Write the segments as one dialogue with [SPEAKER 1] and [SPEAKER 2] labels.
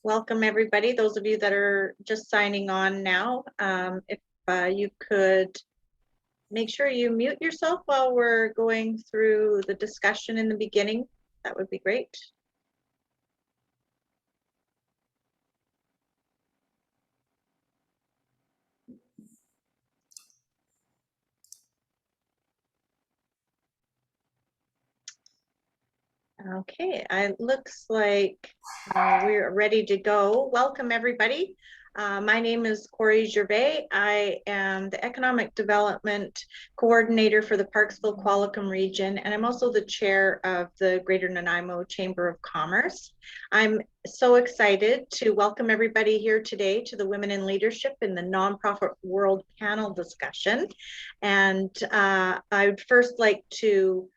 [SPEAKER 1] Welcome, everybody. Those of you that are just signing on now, if you could make sure you mute yourself while we're going through the discussion in the beginning, that would be great. Okay, it looks like we're ready to go. Welcome, everybody. My name is Corry Gervais. I am the Economic Development Coordinator for the Parksville Qualicum region, and I'm also the chair of the Greater Nanaimo Chamber of Commerce. I'm so excited to welcome everybody here today to the Women in Leadership in the Nonprofit World panel discussion. And I'd first like to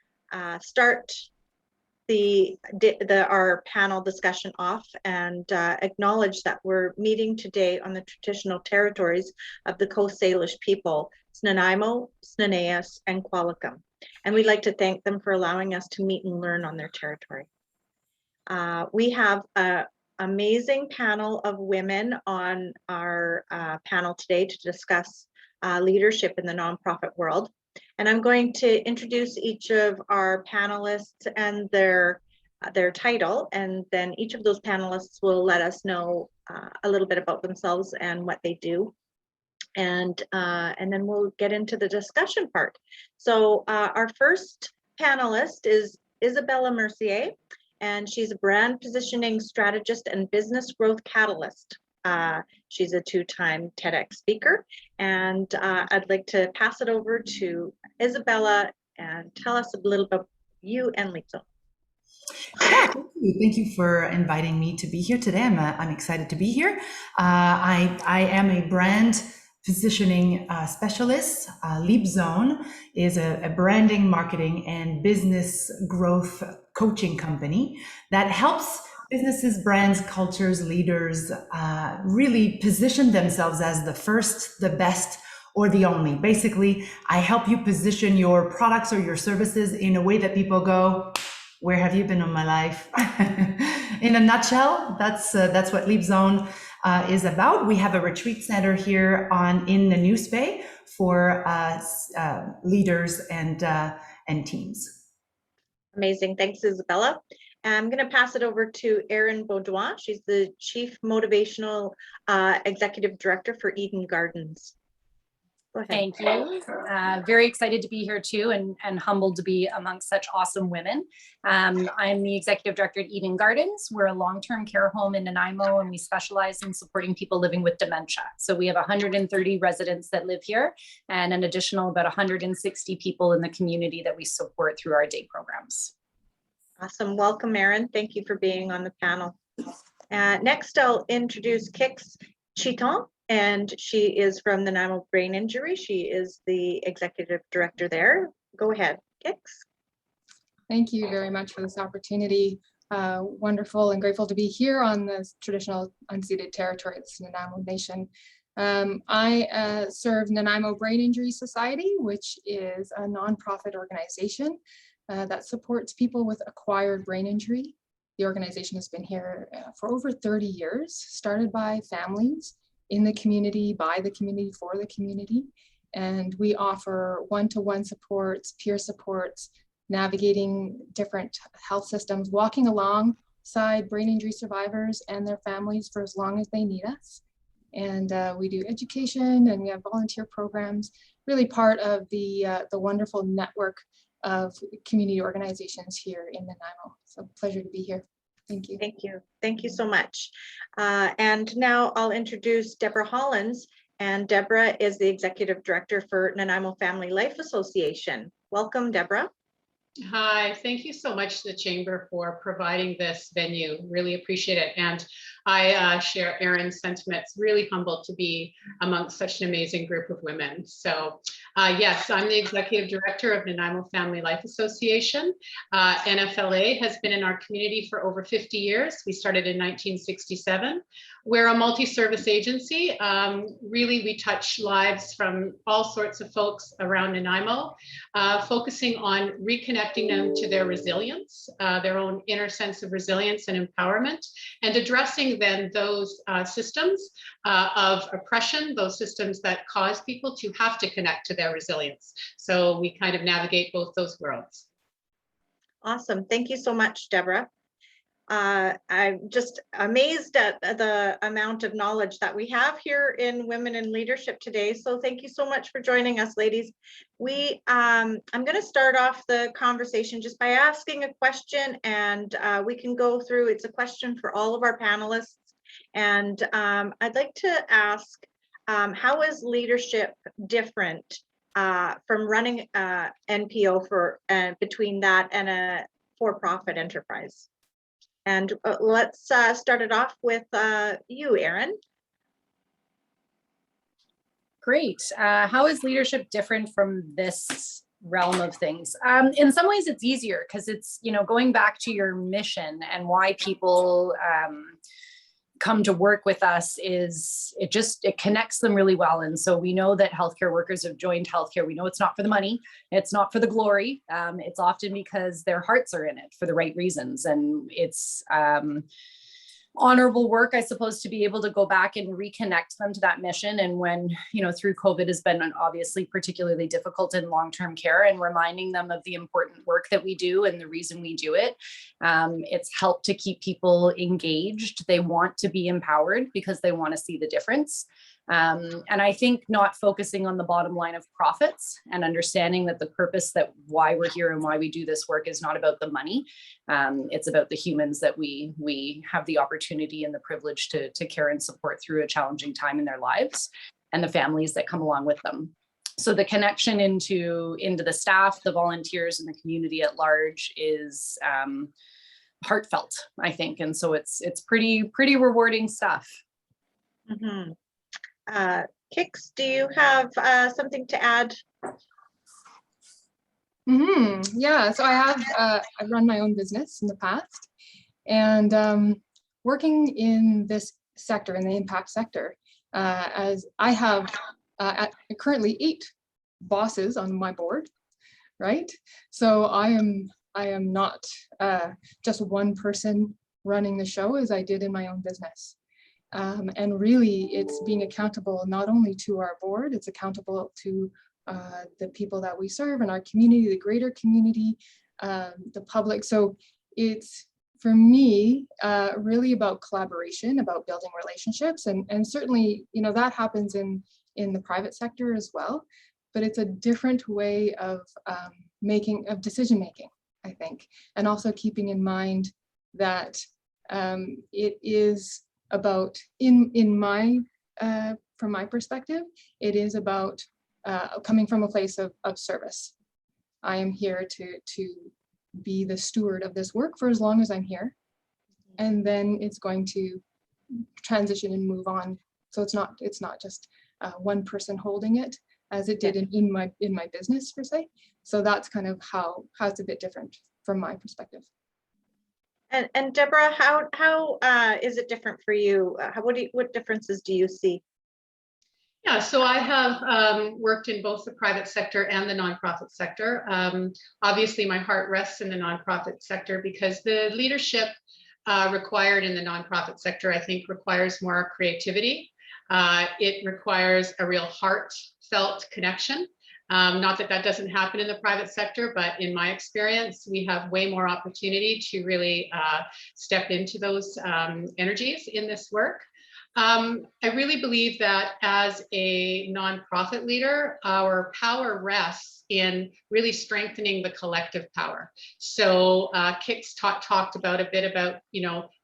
[SPEAKER 1] start our panel discussion off and acknowledge that we're meeting today on the traditional territories of the Coast Salish people, Nanaimo, Snanaeus, and Qualicum. And we'd like to thank them for allowing us to meet and learn on their territory. We have an amazing panel of women on our panel today to discuss leadership in the nonprofit world. And I'm going to introduce each of our panelists and their title, and then each of those panelists will let us know a little bit about themselves and what they do. And then we'll get into the discussion part. So our first panelist is Isabella Mercier, and she's a brand positioning strategist and business growth catalyst. She's a two-time TEDx speaker, and I'd like to pass it over to Isabella and tell us a little about you and Leap Zone.
[SPEAKER 2] Yeah, thank you for inviting me to be here today. I'm excited to be here. I am a brand positioning specialist. Leap Zone is a branding, marketing, and business growth coaching company that helps businesses, brands, cultures, leaders really position themselves as the first, the best, or the only. Basically, I help you position your products or your services in a way that people go, where have you been all my life? In a nutshell, that's what Leap Zone is about. We have a retreat center here in the News Bay for leaders and teams.
[SPEAKER 1] Amazing, thanks, Isabella. I'm going to pass it over to Erin Beaudoin. She's the Chief Motivational Executive Director for Eden Gardens. Go ahead.
[SPEAKER 3] Thank you. Very excited to be here too, and humbled to be amongst such awesome women. I'm the Executive Director at Eden Gardens. We're a long-term care home in Nanaimo, and we specialize in supporting people living with dementia. So we have 130 residents that live here, and an additional about 160 people in the community that we support through our day programs.
[SPEAKER 1] Awesome. Welcome, Erin. Thank you for being on the panel. Next, I'll introduce Kix Chiton, and she is from the Nanaimo Brain Injury. She is the Executive Director there. Go ahead, Kix.
[SPEAKER 4] Thank you very much for this opportunity. Wonderful and grateful to be here on this traditional unceded territory, the Nanaimo Nation. I serve Nanaimo Brain Injury Society, which is a nonprofit organization that supports people with acquired brain injury. The organization has been here for over 30 years, started by families in the community, by the community, for the community. And we offer one-to-one supports, peer supports, navigating different health systems, walking alongside brain injury survivors and their families for as long as they need us. And we do education, and we have volunteer programs, really part of the wonderful network of community organizations here in Nanaimo. So pleasure to be here. Thank you.
[SPEAKER 1] Thank you. Thank you so much. And now I'll introduce Deborah Hollins, and Deborah is the Executive Director for Nanaimo Family Life Association. Welcome, Deborah.
[SPEAKER 5] Hi, thank you so much to the Chamber for providing this venue. Really appreciate it. And I share Erin's sentiments, really humbled to be amongst such an amazing group of women. So yes, I'm the Executive Director of Nanaimo Family Life Association. NFLA has been in our community for over 50 years. We started in 1967. We're a multi-service agency. Really, we touch lives from all sorts of folks around Nanaimo, focusing on reconnecting them to their resilience, their own inner sense of resilience and empowerment, and addressing challenging than those systems of oppression, those systems that cause people to have to connect to their resilience. So we kind of navigate both those worlds.
[SPEAKER 1] Awesome. Thank you so much, Deborah. I'm just amazed at the amount of knowledge that we have here in Women in Leadership today. So thank you so much for joining us, ladies. I'm going to start off the conversation just by asking a question, and we can go through. It's a question for all of our panelists. And I'd like to ask, how is leadership different from running NPO between that and a for-profit enterprise? And let's start it off with you, Erin.
[SPEAKER 3] Great. How is leadership different from this realm of things? In some ways, it's easier because it's, going back to your mission and why people come to work with us is it connects them really well. And so we know that healthcare workers have joined healthcare. We know it's not for the money. It's not for the glory. It's often because their hearts are in it for the right reasons. And it's honorable work, I suppose, to be able to go back and reconnect them to that mission. And when, through COVID has been obviously particularly difficult in long-term care, and reminding them of the important work that we do and the reason we do it. It's helped to keep people engaged. They want to be empowered because they want to see the difference. And I think not focusing on the bottom line of profits and understanding that the purpose that why we're here and why we do this work is not about the money. It's about the humans that we have the opportunity and the privilege to care and support through a challenging time in their lives, and the families that come along with them. So the connection into the staff, the volunteers, and the community at large is heartfelt, I think. And so it's pretty rewarding stuff.
[SPEAKER 1] Mm-hmm. Kix, do you have something to add?
[SPEAKER 4] Yeah, so I've run my own business in the past, and working in this sector, in the impact sector, as I have currently 8 bosses on my board, right? So I am not just one person running the show as I did in my own business. And really, it's being accountable not only to our board, it's accountable to the people that we serve and our community, the greater community, the public. So it's, for me, really about collaboration, about building relationships. And certainly, that happens in the private sector as well. But it's a different way of decision making, I think. And also keeping in mind that it is about, from my perspective, it is about coming from a place of service. I am here to be the steward of this work for as long as I'm here, and then it's going to transition and move on. So it's not just one person holding it as it did in my business per se. So that's kind of how it's a bit different from my perspective.
[SPEAKER 1] And Deborah, how is it different for you? What differences do you see?
[SPEAKER 5] Yeah, so I have worked in both the private sector and the nonprofit sector. Obviously, my heart rests in the nonprofit sector because the leadership required in the nonprofit sector, I think, requires more creativity. It requires a real heartfelt connection. Not that doesn't happen in the private sector, but in my experience, we have way more opportunity to really step into those energies in this work. I really believe that as a nonprofit leader, our power rests in really strengthening the collective power. So Kix talked about a bit about,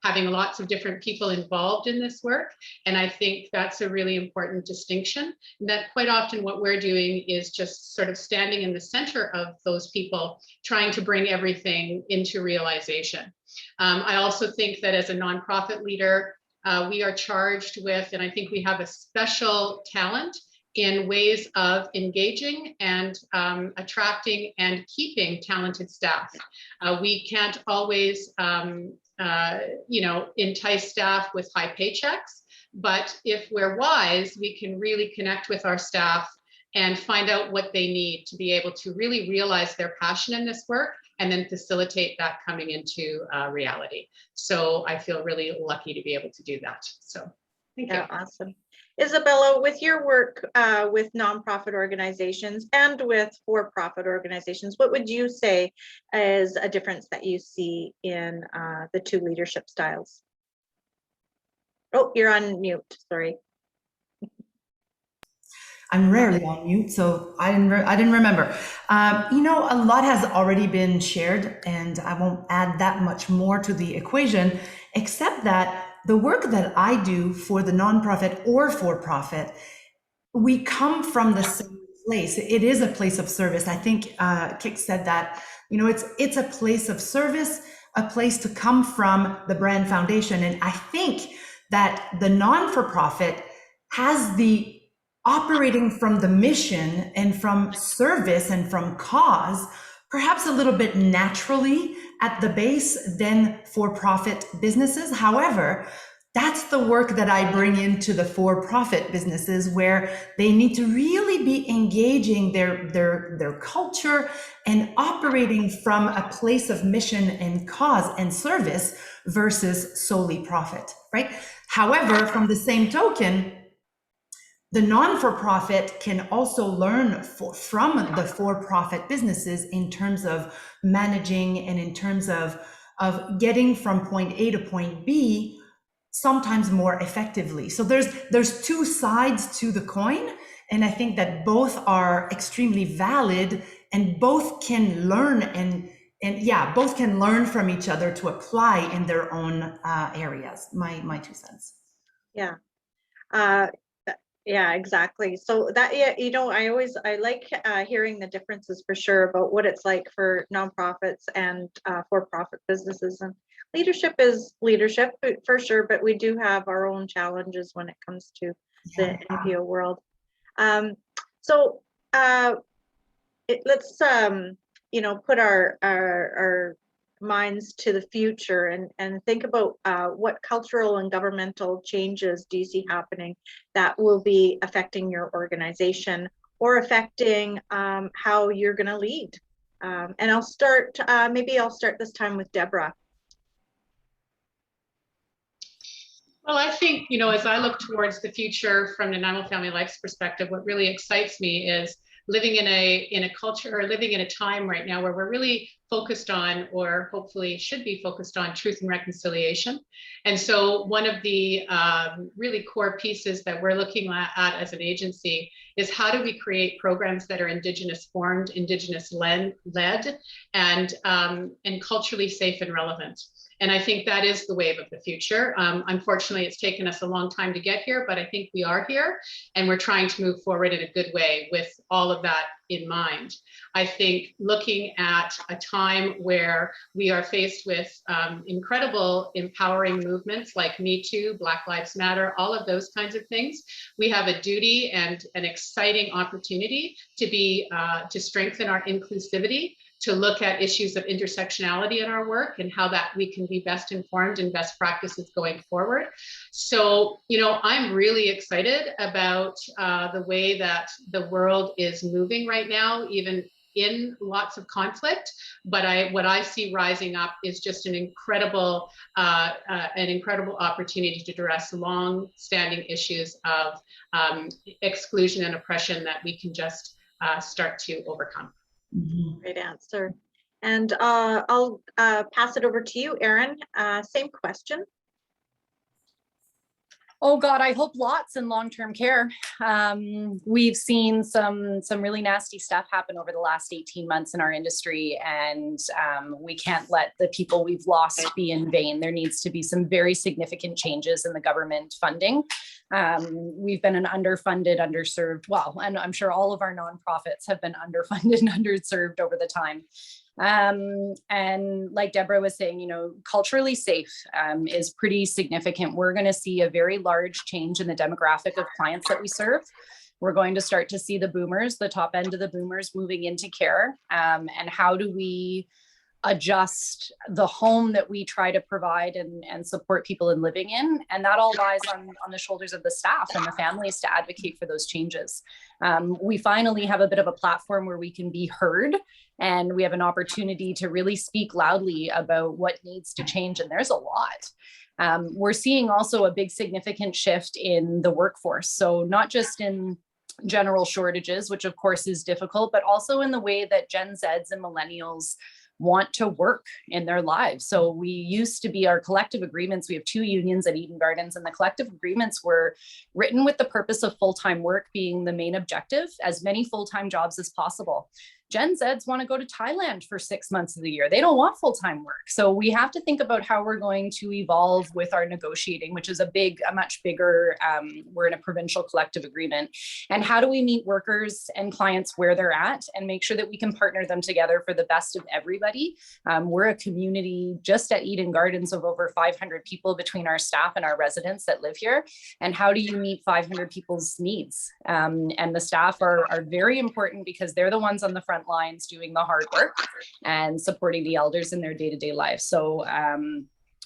[SPEAKER 5] having lots of different people involved in this work. And I think that's a really important distinction, and that quite often what we're doing is just sort of standing in the center of those people, trying to bring everything into realization. I also think that as a nonprofit leader, we are charged with, and I think we have a special talent in ways of engaging and attracting and keeping talented staff. We can't always, entice staff with high paychecks, but if we're wise, we can really connect with our staff and find out what they need to be able to really realize their passion in this work and then facilitate that coming into reality. So I feel really lucky to be able to do that. So thank you.
[SPEAKER 1] Yeah, awesome. Isabella, with your work with nonprofit organizations and with for-profit organizations, what would you say is a difference that you see in the two leadership styles? Oh, you're on mute, sorry.
[SPEAKER 2] I'm rarely on mute, so I didn't remember. You know, a lot has already been shared, and I won't add that much more to the equation, except that the work that I do for the nonprofit or for-profit, we come from the same place. It is a place of service. I think Kix said that. You know, it's a place of service, a place to come from the brand foundation, and I think that the non-for-profit has the operating from the mission and from service and from cause, perhaps a little bit naturally at the base than for-profit businesses. However, that's the work that I bring into the for-profit businesses, where they need to really be engaging their culture and operating from a place of mission and cause and service versus solely profit, right? However, from the same token, the non-for-profit can also learn from the for-profit businesses in terms of managing and in terms of getting from point A to point B, sometimes more effectively. So there's two sides to the coin, and I think that both are extremely valid, and both can learn and yeah, both can learn from each other to apply in their own areas. My 2 cents.
[SPEAKER 1] Yeah. Yeah, exactly. So that, yeah, you know, I like hearing the differences for sure about what it's like for nonprofits and for-profit businesses. And leadership is leadership for sure, but we do have our own challenges when it comes to the NPO world. So let's you know, put our minds to the future and think about what cultural and governmental changes do you see happening that will be affecting your organization or affecting how you're going to lead. And I'll start, maybe I'll start this time with Deborah.
[SPEAKER 5] Well, I think, you know, as I look towards the future from the Nanaimo Family Life's perspective, what really excites me is living in a culture, or living in a time right now where we're really focused on, or hopefully should be focused on, truth and reconciliation. And so one of the really core pieces that we're looking at as an agency is, how do we create programs that are Indigenous formed, Indigenous led, and culturally safe and relevant. And I think that is the wave of the future. Unfortunately, it's taken us a long time to get here, but I think we are here, and we're trying to move forward in a good way with all of that in mind. I think looking at a time where we are faced with incredible empowering movements like Me Too, Black Lives Matter, all of those kinds of things, we have a duty and an exciting opportunity to strengthen our inclusivity, to look at issues of intersectionality in our work and how that we can be best informed in best practices going forward. So, you know, I'm really excited about the way that the world is moving right now, even in lots of conflict. But what I see rising up is just an incredible opportunity to address long-standing issues of exclusion and oppression that we can just start to overcome.
[SPEAKER 1] Great answer. And I'll pass it over to you, Erin. Same question.
[SPEAKER 3] Oh God, I hope lots in long-term care. We've seen some really nasty stuff happen over the last 18 months in our industry, and we can't let the people we've lost be in vain. There needs to be some very significant changes in the government funding. We've been an underfunded, underserved, well, and I'm sure all of our nonprofits have been underfunded and underserved over the time. And like Deborah was saying, you know, culturally safe is pretty significant. We're going to see a very large change in the demographic of clients that we serve. We're going to start to see the boomers, the top end of the boomers, moving into care. And how do we adjust the home that we try to provide and support people in living in. And that all lies on the shoulders of the staff and the families to advocate for those changes. We finally have a bit of a platform where we can be heard, and we have an opportunity to really speak loudly about what needs to change. And there's a lot. We're seeing also a big significant shift in the workforce. So not just in general shortages, which of course is difficult, but also in the way that Gen Zs and millennials want to work in their lives. So we used to be our collective agreements. We have 2 unions at Eden Gardens, and the collective agreements were written with the purpose of full-time work being the main objective, as many full-time jobs as possible. Gen Zs want to go to Thailand for 6 months of the year. They don't want full-time work. So we have to think about how we're going to evolve with our negotiating, which is a much bigger, we're in a provincial collective agreement. And how do we meet workers and clients where they're at and make sure that we can partner them together for the best of everybody? We're a community just at Eden Gardens of over 500 people between our staff and our residents that live here. And how do you meet 500 people's needs? And the staff are very important because they're the ones on the front lines doing the hard work and supporting the elders in their day-to-day life. So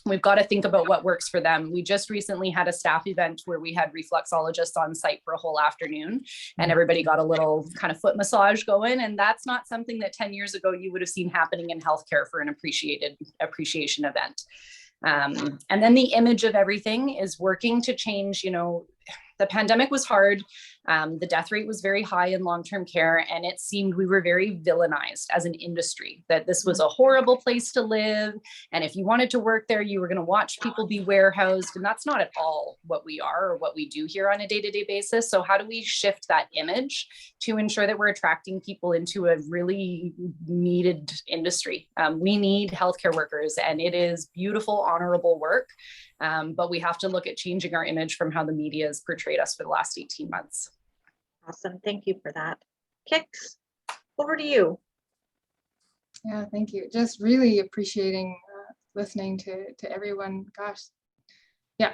[SPEAKER 3] we've got to think about what works for them. We just recently had a staff event where we had reflexologists on site for a whole afternoon, and everybody got a little kind of foot massage going. And that's not something that 10 years ago you would have seen happening in healthcare for an appreciation event. And then the image of everything is working to change. The pandemic was hard. The death rate was very high in long-term care, and it seemed we were very villainized as an industry, that this was a horrible place to live. And if you wanted to work there, you were going to watch people be warehoused. And that's not at all what we are or what we do here on a day-to-day basis. So how do we shift that image to ensure that we're attracting people into a really needed industry? We need healthcare workers, and it is beautiful, honorable work. But we have to look at changing our image from how the media has portrayed us for the last 18 months.
[SPEAKER 1] Awesome. Thank you for that. Kix, over to you.
[SPEAKER 4] Yeah, thank you. Just really appreciating listening to everyone. Gosh, yeah.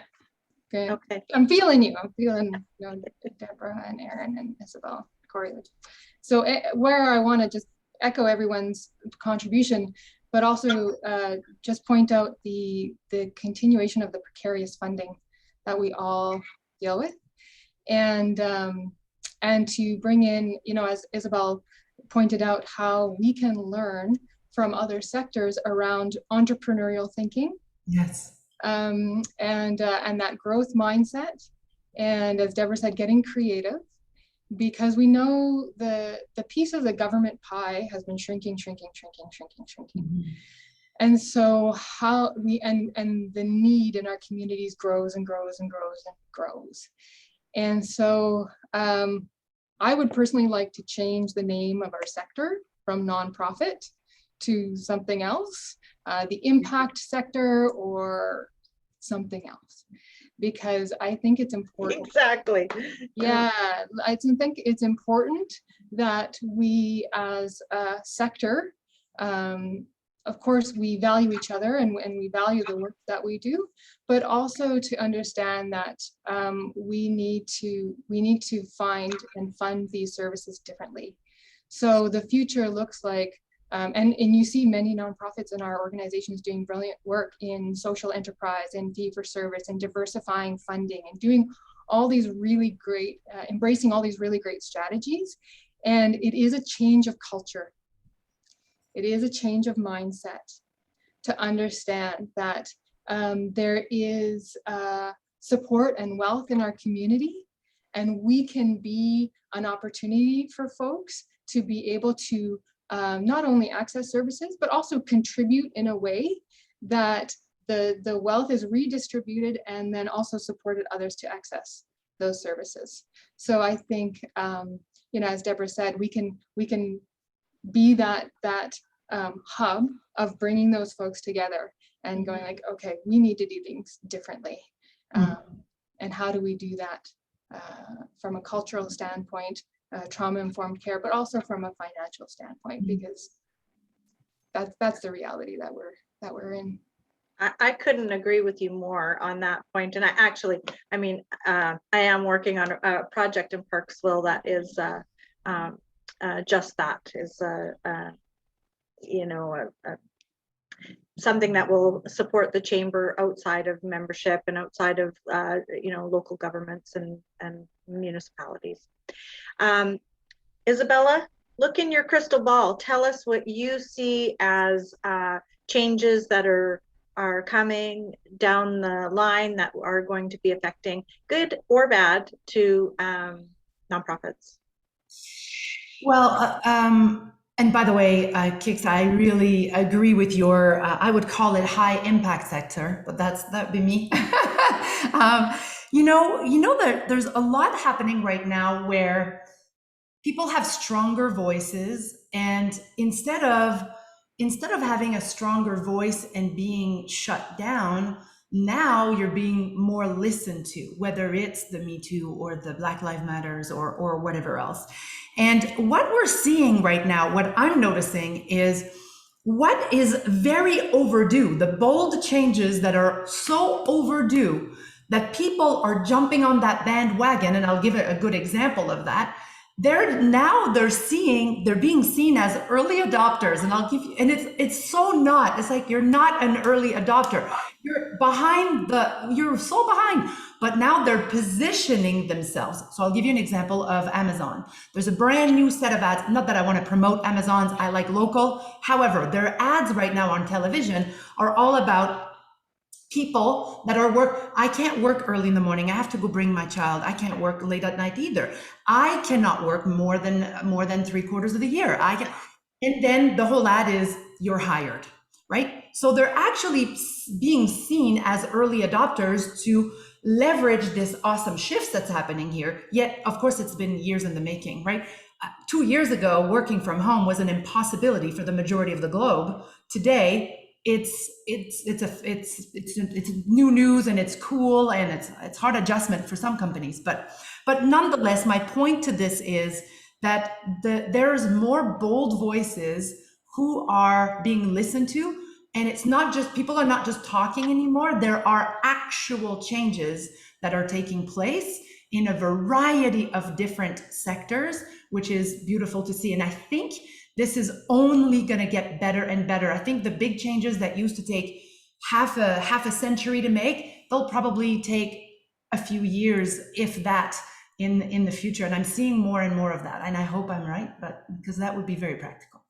[SPEAKER 4] Okay. I'm feeling you. I'm feeling Deborah and Erin and Isabelle, Corry. So where I want to just echo everyone's contribution, but also just point out the continuation of the precarious funding that we all deal with, and to bring in, as Isabelle pointed out, how we can learn from other sectors around entrepreneurial thinking.
[SPEAKER 2] Yes.
[SPEAKER 4] And that growth mindset, and as Deborah said, getting creative, because we know the piece of the government pie has been shrinking. Mm-hmm. And so how and the need in our communities grows and grows and grows and grows. And so I would personally like to change the name of our sector from nonprofit to something else, the impact sector or something else, because I think it's important.
[SPEAKER 1] Exactly.
[SPEAKER 4] Yeah, I think it's important that we as a sector, of course, we value each other and we value the work that we do, but also to understand that we need to find and fund these services differently. So the future looks like, and you see many nonprofits in our organizations doing brilliant work in social enterprise and fee for service and diversifying funding and doing all these really great, embracing all these really great strategies. And it is a change of culture. It is a change of mindset to understand that there is support and wealth in our community, and we can be an opportunity for folks to be able to not only access services, but also contribute in a way that the wealth is redistributed and then also supported others to access those services. So I think, as Deborah said, we can be that hub of bringing those folks together and going like, okay, we need to do things differently. And how do we do that from a cultural standpoint, trauma-informed care, but also from a financial standpoint, because that's the reality that we're in.
[SPEAKER 1] I couldn't agree with you more on that point. And I am working on a project in Parksville that is just that, is a something that will support the chamber outside of membership and outside of local governments and municipalities. Isabella, look in your crystal ball. Tell us what you see as changes that are coming down the line that are going to be affecting, good or bad, to nonprofits.
[SPEAKER 2] Well, and by the way, Kix, I really agree with your, I would call it high impact sector, but that'd be me. That there's a lot happening right now where people have stronger voices, and instead of having a stronger voice and being shut down, now you're being more listened to, whether it's the Me Too or the Black Lives Matters or whatever else. And what we're seeing right now, what I'm noticing, is what is very overdue, the bold changes that are so overdue that people are jumping on that bandwagon. And I'll give a good example of that. They're being seen as early adopters, and I'll give you, and it's so not, it's like, you're not an early adopter. You're so behind, but now they're positioning themselves. So I'll give you an example of Amazon. There's a brand new set of ads, not that I want to promote Amazon's, I like local. However, their ads right now on television are all about people that are I can't work early in the morning. I have to go bring my child. I can't work late at night either. I cannot work more than 3/4 of the year. And then the whole ad is, you're hired, right? So they're actually being seen as early adopters to leverage this awesome shift that's happening here. Yet, of course, it's been years in the making, right? 2 years ago, working from home was an impossibility for the majority of the globe. Today, it's new news, and it's cool, and it's hard adjustment for some companies, but nonetheless, my point to this is that there's more bold voices who are being listened to, and it's not just, people are not just talking anymore. There are actual changes that are taking place in a variety of different sectors, which is beautiful to see. And I think this is only going to get better and better. I think the big changes that used to take half a century to make, they'll probably take a few years, if that, in the future. And I'm seeing more and more of that. And I hope I'm right, but because that would be very practical.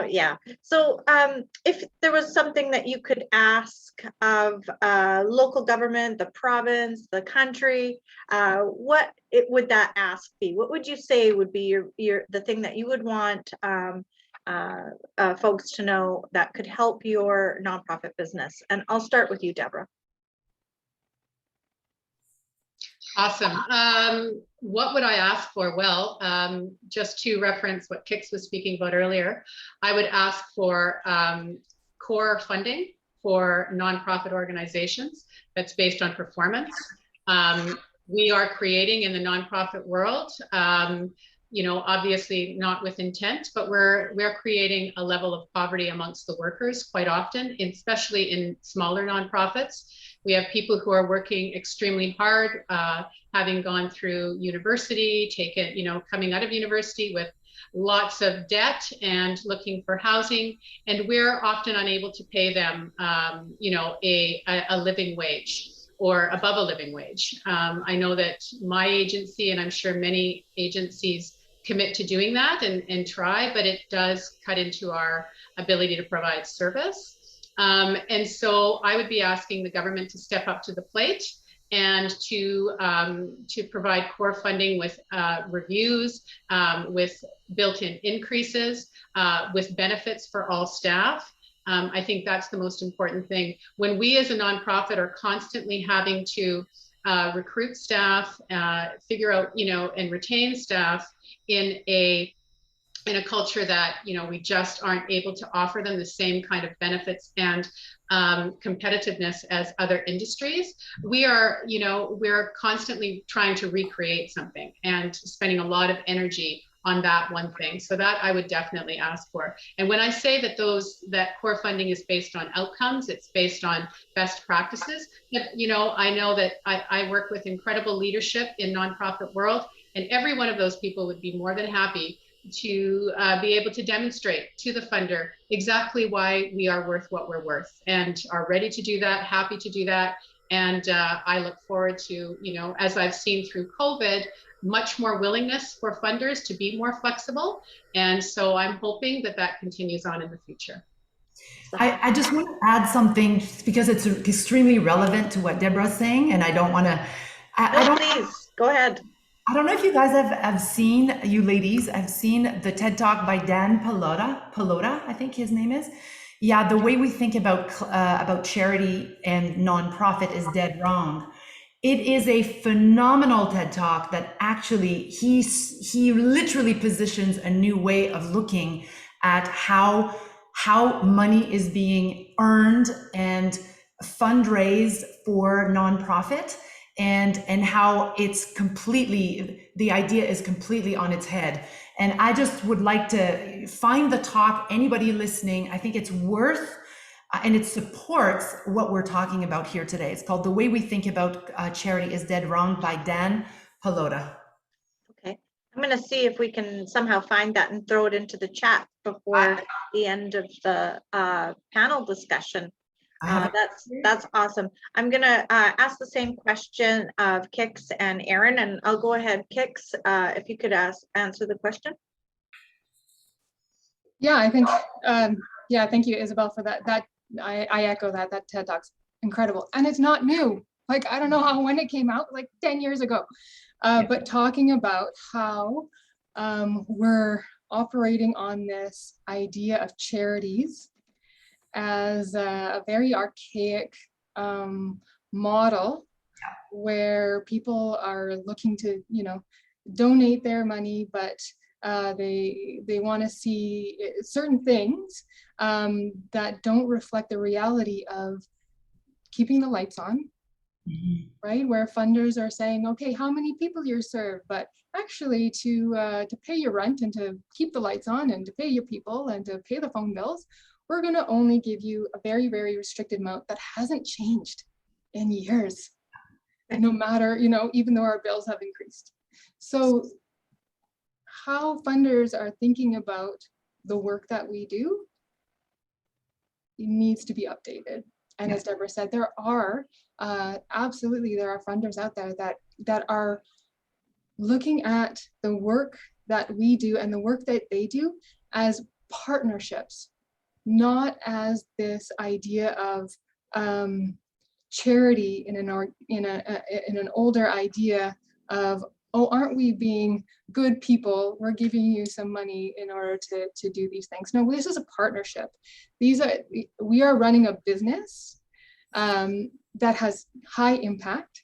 [SPEAKER 1] Yeah. So if there was something that you could ask of local government, the province, the country, what would that ask be? What would you say would be the thing that you would want folks to know that could help your nonprofit business? And I'll start with you, Deborah.
[SPEAKER 5] Awesome. What would I ask for? Well, just to reference what Kix was speaking about earlier, I would ask for core funding for nonprofit organizations that's based on performance. We are creating in the nonprofit world, obviously not with intent, but we're creating a level of poverty amongst the workers quite often, especially in smaller nonprofits. We have people who are working extremely hard, having gone through university, coming out of university with lots of debt and looking for housing, and we're often unable to pay them, a living wage or above a living wage. I know that my agency, and I'm sure many agencies, commit to doing that and try, but it does cut into our ability to provide service. And so I would be asking the government to step up to the plate and to provide core funding with reviews, with built-in increases, with benefits for all staff. I think that's the most important thing. When we as a nonprofit are constantly having to recruit staff, figure out, and retain staff in a culture that, we just aren't able to offer them the same kind of benefits and competitiveness as other industries, we're constantly trying to recreate something and spending a lot of energy on that one thing. So that I would definitely ask for. And when I say that that core funding is based on outcomes, it's based on best practices. But, I know that I work with incredible leadership in nonprofit world, and every one of those people would be more than happy to be able to demonstrate to the funder exactly why we are worth what we're worth, and are ready to do that, happy to do that. And I look forward to, you know, as I've seen through COVID, much more willingness for funders to be more flexible. And so I'm hoping that that continues on in the future.
[SPEAKER 2] I just want to add something because it's extremely relevant to what Deborah's saying, and I don't want to. I don't.
[SPEAKER 1] Please go ahead.
[SPEAKER 2] I don't know if you guys have seen, you ladies, I've seen the TED Talk by Dan Pallotta, I think his name is. Yeah, the way we think about charity and nonprofit is dead wrong. It is a phenomenal TED Talk that actually he literally positions a new way of looking at how money is being earned and fundraised for nonprofit, and how it's completely, the idea is completely on its head. And I just would like to find the talk, anybody listening, I think it's worth, and it supports what we're talking about here today. It's called The Way We Think About Charity is Dead Wrong by Dan Pallotta.
[SPEAKER 1] Okay, I'm going to see if we can somehow find that and throw it into the chat before the end of the panel discussion. That's awesome. I'm going to ask the same question of Kix and Erin, and I'll go ahead, Kix, if you could answer the question.
[SPEAKER 4] Yeah, I think, yeah, thank you, Isabelle, for that. I echo that. That TED Talk's incredible. And it's not new. Like, I don't know when it came out, like 10 years ago. But talking about how we're operating on this idea of charities as a very archaic model where people are looking to, you know, donate their money, but they want to see certain things that don't reflect the reality of keeping the lights on, right? Where funders are saying, okay, how many people you serve, but actually to pay your rent and to keep the lights on and to pay your people and to pay the phone bills, we're going to only give you a very, very restricted amount that hasn't changed in years, no matter, you know, even though our bills have increased. So how funders are thinking about the work that we do, it needs to be updated. And as Deborah said, there are absolutely, there are funders out there that are looking at the work that we do and the work that they do as partnerships, not as this idea of charity in an older idea of, oh, aren't we being good people? We're giving you some money in order to do these things. No, this is a partnership. We are running a business that has high impact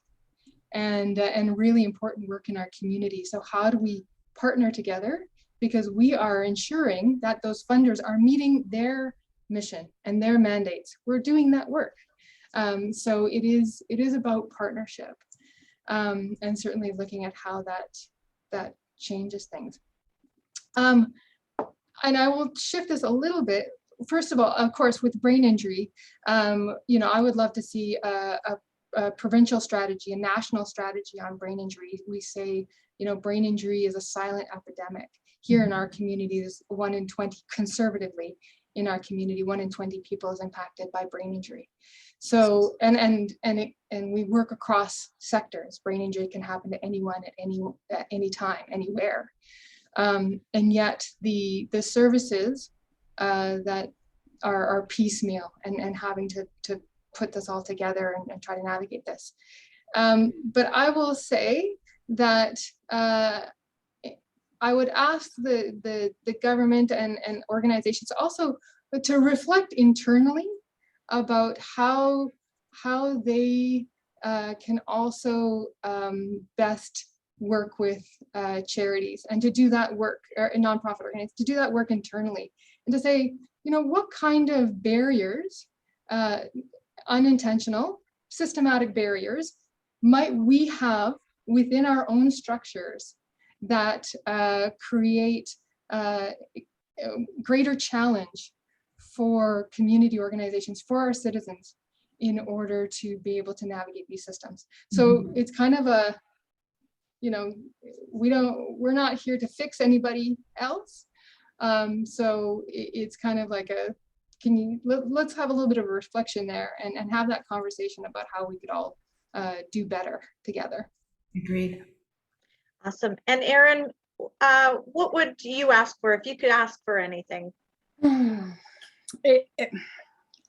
[SPEAKER 4] and really important work in our community. So how do we partner together? Because we are ensuring that those funders are meeting their mission and their mandates. We're doing that work. So it is about partnership. And certainly looking at how that changes things. And I will shift this a little bit. First of all, of course, with brain injury, you know, I would love to see a provincial strategy, a national strategy on brain injury. We say, you know, brain injury is a silent epidemic. Here in our communities, 1 in 20, conservatively in our community, 1 in 20 people is impacted by brain injury. So, and we work across sectors. Brain injury can happen to anyone at any time, anywhere. And yet the services that are piecemeal and having to put this all together and try to navigate this. But I will say that I would ask the government and organizations also to reflect internally about how they can also best work with charities and to do that work, or nonprofit organizations, to do that work internally and to say, you know, what kind of barriers, unintentional, systematic barriers might we have within our own structures that create greater challenge for community organizations, for our citizens, in order to be able to navigate these systems. So it's kind of a, we're not here to fix anybody else. So it's kind of like let's have a little bit of a reflection there and have that conversation about how we could all do better together.
[SPEAKER 2] Agreed.
[SPEAKER 1] Awesome. And Erin, what would you ask for if you could ask for anything?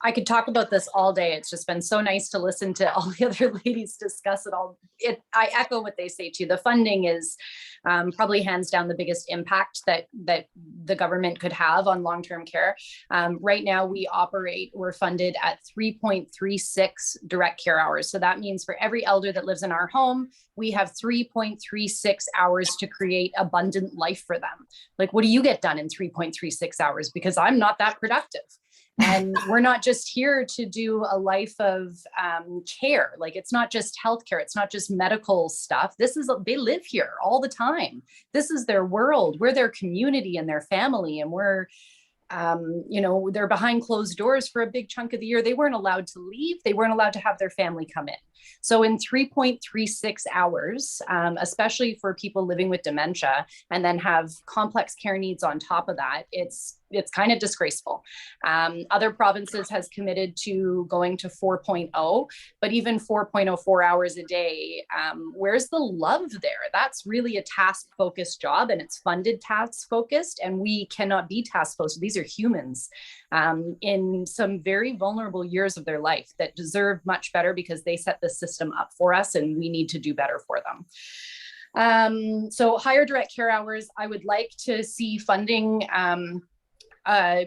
[SPEAKER 3] I could talk about this all day. It's just been so nice to listen to all the other ladies discuss it all. I echo what they say too. The funding is probably hands down the biggest impact that the government could have on long-term care. Right now we're funded at 3.36 direct care hours. So that means for every elder that lives in our home, we have 3.36 hours to create abundant life for them. Like, what do you get done in 3.36 hours? Because I'm not that productive. And we're not just here to do a life of care. Like, it's not just healthcare. It's not just medical stuff. They live here all the time. This is their world. We're their community and their family. And we're, they're behind closed doors for a big chunk of the year. They weren't allowed to leave. They weren't allowed to have their family come in. So in 3.36 hours, especially for people living with dementia and then have complex care needs on top of that, it's kind of disgraceful. Other provinces has committed to going to 4.0, but even 4.04 hours a day, where's the love there? That's really a task-focused job, and it's funded task-focused, and we cannot be task-focused. These are humans in some very vulnerable years of their life that deserve much better because they set the system up for us, and we need to do better for them. So higher direct care hours, I would like to see funding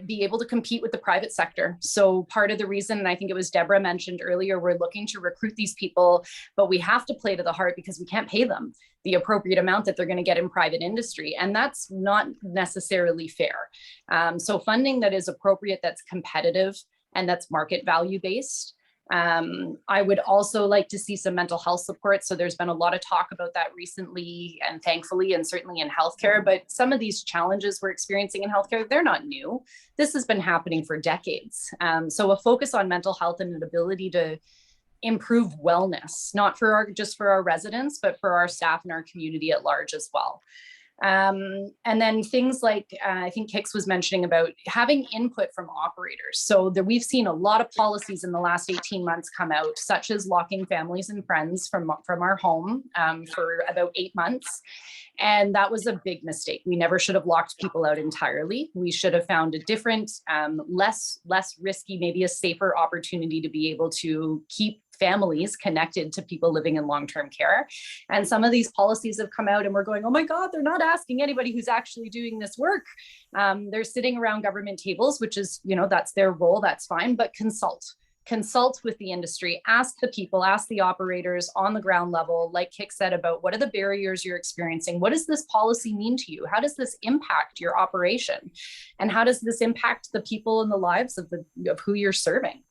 [SPEAKER 3] be able to compete with the private sector. So part of the reason, and I think it was Deborah mentioned earlier, we're looking to recruit these people, but we have to play to the heart because we can't pay them the appropriate amount that they're going to get in private industry. And that's not necessarily fair. So funding that is appropriate, that's competitive, and that's market value based. I would also like to see some mental health support. So there's been a lot of talk about that recently, and thankfully, and certainly in healthcare, but some of these challenges we're experiencing in healthcare, they're not new. This has been happening for decades. So a focus on mental health and an ability to improve wellness, not just for our residents, but for our staff and our community at large as well. And then things like, I think Kix was mentioning about having input from operators. So we've seen a lot of policies in the last 18 months come out, such as locking families and friends from our home for about 8 months. And that was a big mistake. We never should have locked people out entirely. We should have found a different, less risky, maybe a safer opportunity to be able to keep families connected to people living in long-term care. And some of these policies have come out and we're going, oh my God, they're not asking anybody who's actually doing this work. They're sitting around government tables, which is, that's their role, that's fine, but consult with the industry, ask the people, ask the operators on the ground level, like Kix said, about what are the barriers you're experiencing? What does this policy mean to you? How does this impact your operation? And how does this impact the people and the lives of who you're serving?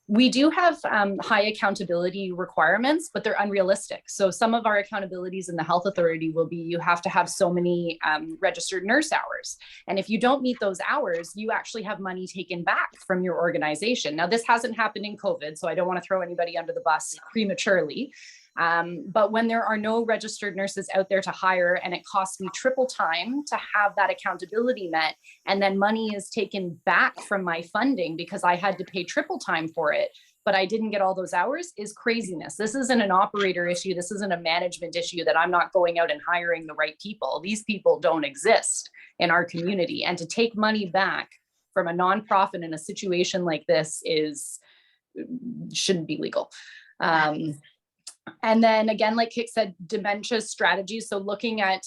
[SPEAKER 3] We do have high accountability requirements, but they're unrealistic. So some of our accountabilities in the health authority will be, you have to have so many registered nurse hours. And if you don't meet those hours, you actually have money taken back from your organization. Now, this hasn't happened in COVID, so I don't want to throw anybody under the bus prematurely. But when there are no registered nurses out there to hire, and it costs me triple time to have that accountability met, and then money is taken back from my funding because I had to pay triple time for it, but I didn't get all those hours, is craziness. This isn't an operator issue. This isn't a management issue that I'm not going out and hiring the right people. These people don't exist in our community. And to take money back from a nonprofit in a situation like this shouldn't be legal. And then again, like Kix said, dementia strategies. So looking at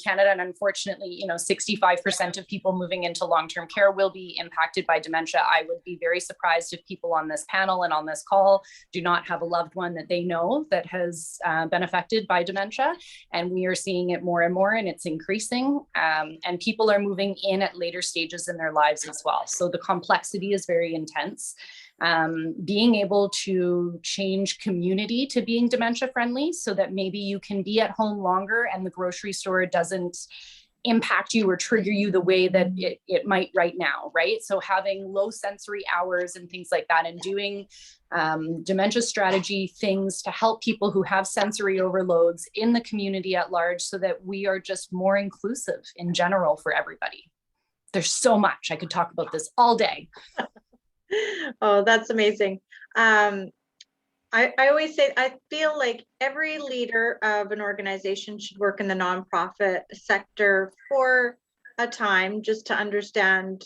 [SPEAKER 3] Canada, and unfortunately, 65% of people moving into long-term care will be impacted by dementia. I would be very surprised if people on this panel and on this call do not have a loved one that they know that has been affected by dementia. And we are seeing it more and more, and it's increasing. And people are moving in at later stages in their lives as well. So the complexity is very intense. Being able to change community to being dementia friendly so that maybe you can be at home longer and the grocery store doesn't impact you or trigger you the way that it might right now, right? So having low sensory hours and things like that, and doing dementia strategy things to help people who have sensory overloads in the community at large, so that we are just more inclusive in general for everybody. There's so much. I could talk about this all day.
[SPEAKER 1] Oh, that's amazing. I always say, I feel like every leader of an organization should work in the nonprofit sector for a time, just to understand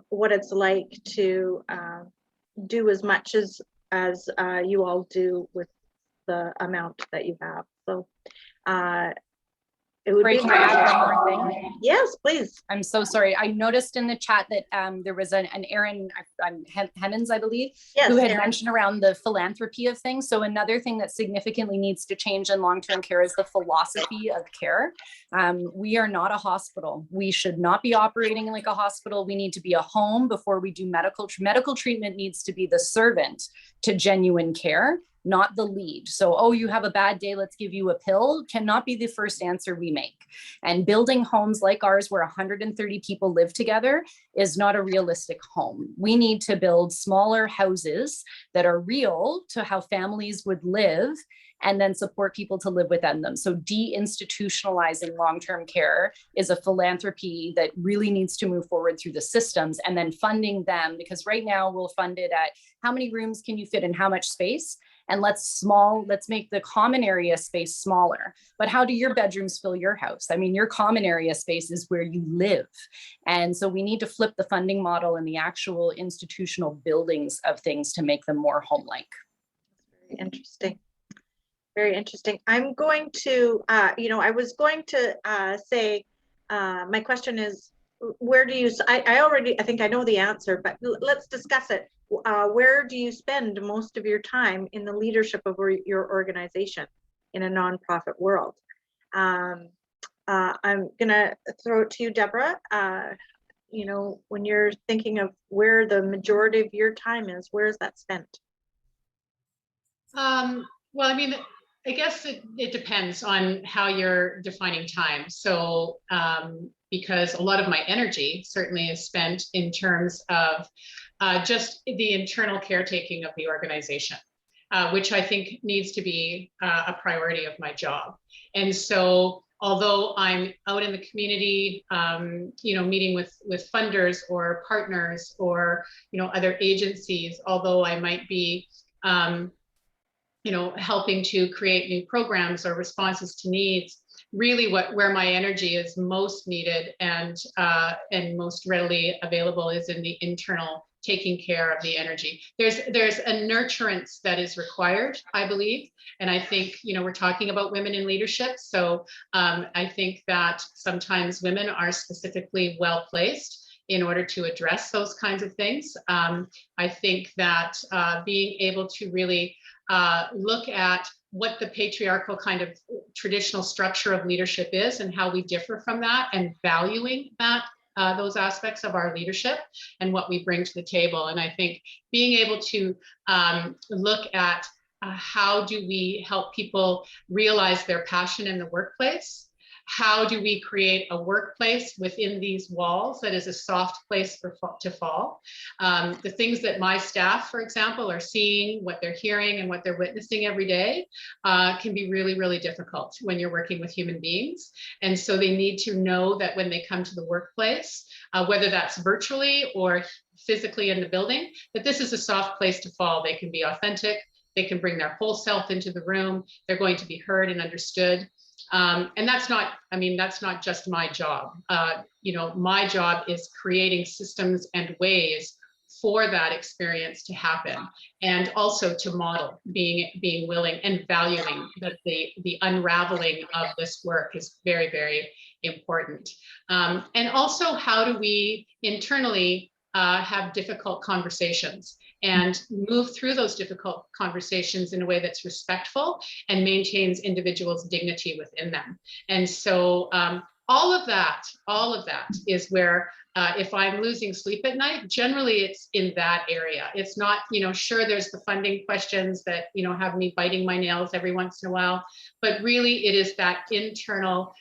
[SPEAKER 1] what it's like to do as much as you all do with the amount that you have. So it would
[SPEAKER 3] Corry,
[SPEAKER 1] be
[SPEAKER 3] can I add one more thing?
[SPEAKER 1] Yes, please.
[SPEAKER 3] I'm so sorry. I noticed in the chat that there was an Erin Hemmons, I believe,
[SPEAKER 1] Yes,
[SPEAKER 3] who had
[SPEAKER 1] Erin.
[SPEAKER 3] mentioned around the philanthropy of things. So another thing that significantly needs to change in long-term care is the philosophy of care. We are not a hospital. We should not be operating like a hospital. We need to be a home before we do medical. Medical treatment needs to be the servant to genuine care, not the lead. So, oh, you have a bad day, let's give you a pill, cannot be the first answer we make. And building homes like ours where 130 people live together is not a realistic home. We need to build smaller houses that are real to how families would live, and then support people to live within them. So deinstitutionalizing long-term care is a philanthropy that really needs to move forward through the systems, and then funding them, because right now we'll fund it at how many rooms can you fit in how much space? And let's make the common area space smaller. But how do your bedrooms fill your house? I mean, your common area space is where you live. And so we need to flip the funding model and the actual institutional buildings of things to make them more home-like.
[SPEAKER 1] Very interesting. Very interesting. I'm going to, I was going to say, my question is, where do you, I think I know the answer, but let's discuss it. Where do you spend most of your time in the leadership of your organization in a nonprofit world? I'm gonna throw it to you, Deborah. When you're thinking of where the majority of your time is, where is that spent?
[SPEAKER 5] Well, I mean, I guess it depends on how you're defining time. So, because a lot of my energy certainly is spent in terms of just the internal caretaking of the organization, which I think needs to be a priority of my job. And so, although I'm out in the community, meeting with funders or partners or, other agencies, although I might be, helping to create new programs or responses to needs, really where my energy is most needed and most readily available is in the internal taking care of the energy. There's a nurturance that is required, I believe. And I think, we're talking about women in leadership. So I think that sometimes women are specifically well placed in order to address those kinds of things. I think that being able to really look at what the patriarchal kind of traditional structure of leadership is and how we differ from that, and valuing that, those aspects of our leadership and what we bring to the table. And I think being able to look at how do we help people realize their passion in the workplace? How do we create a workplace within these walls that is a soft place to fall? The things that my staff, for example, are seeing, what they're hearing and what they're witnessing every day can be really, really difficult when you're working with human beings. And so they need to know that when they come to the workplace, whether that's virtually or physically in the building, that this is a soft place to fall. They can be authentic. They can bring their whole self into the room. They're going to be heard and understood. And that's not just my job. My job is creating systems and ways for that experience to happen, and also to model being willing and valuing that the unraveling of this work is very, very important. And also, how do we internally have difficult conversations and move through those difficult conversations in a way that's respectful and maintains individuals' dignity within them. And so all of that is where if I'm losing sleep at night, generally it's in that area. It's not, sure, there's the funding questions that, have me biting my nails every once in a while, but really it is that internal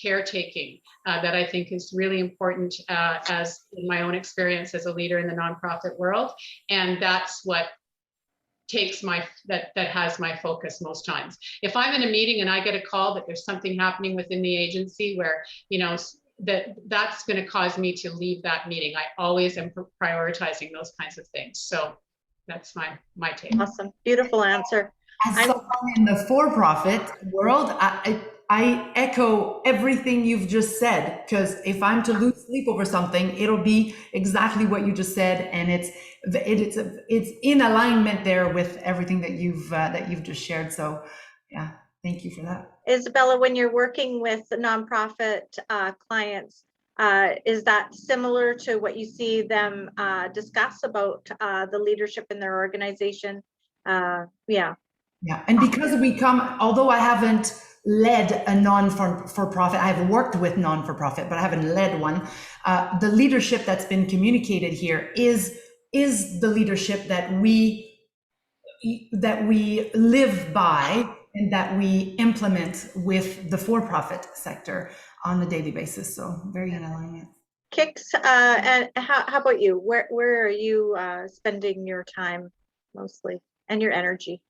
[SPEAKER 5] caretaking that I think is really important as in my own experience as a leader in the nonprofit world. And that's what takes that has my focus most times. If I'm in a meeting and I get a call that there's something happening within the agency where, you know, that's going to cause me to leave that meeting, I always am prioritizing those kinds of things. So that's my take.
[SPEAKER 1] Awesome. Beautiful answer.
[SPEAKER 2] As someone in the for-profit world, I echo everything you've just said, because if I'm to lose sleep over something, it'll be exactly what you just said, and it's in alignment there with everything that you've just shared. So, yeah, thank you for that.
[SPEAKER 1] Isabella, when you're working with nonprofit clients, is that similar to what you see them discuss about the leadership in their organization?
[SPEAKER 2] Yeah, and because we come, although I haven't led a non-for-profit, I have worked with non-for-profit, but I haven't led one. The leadership that's been communicated here is the leadership that we live by and that we implement with the for-profit sector on a daily basis. So very in alignment.
[SPEAKER 1] Kix, and how about you? Where are you spending your time mostly and your energy?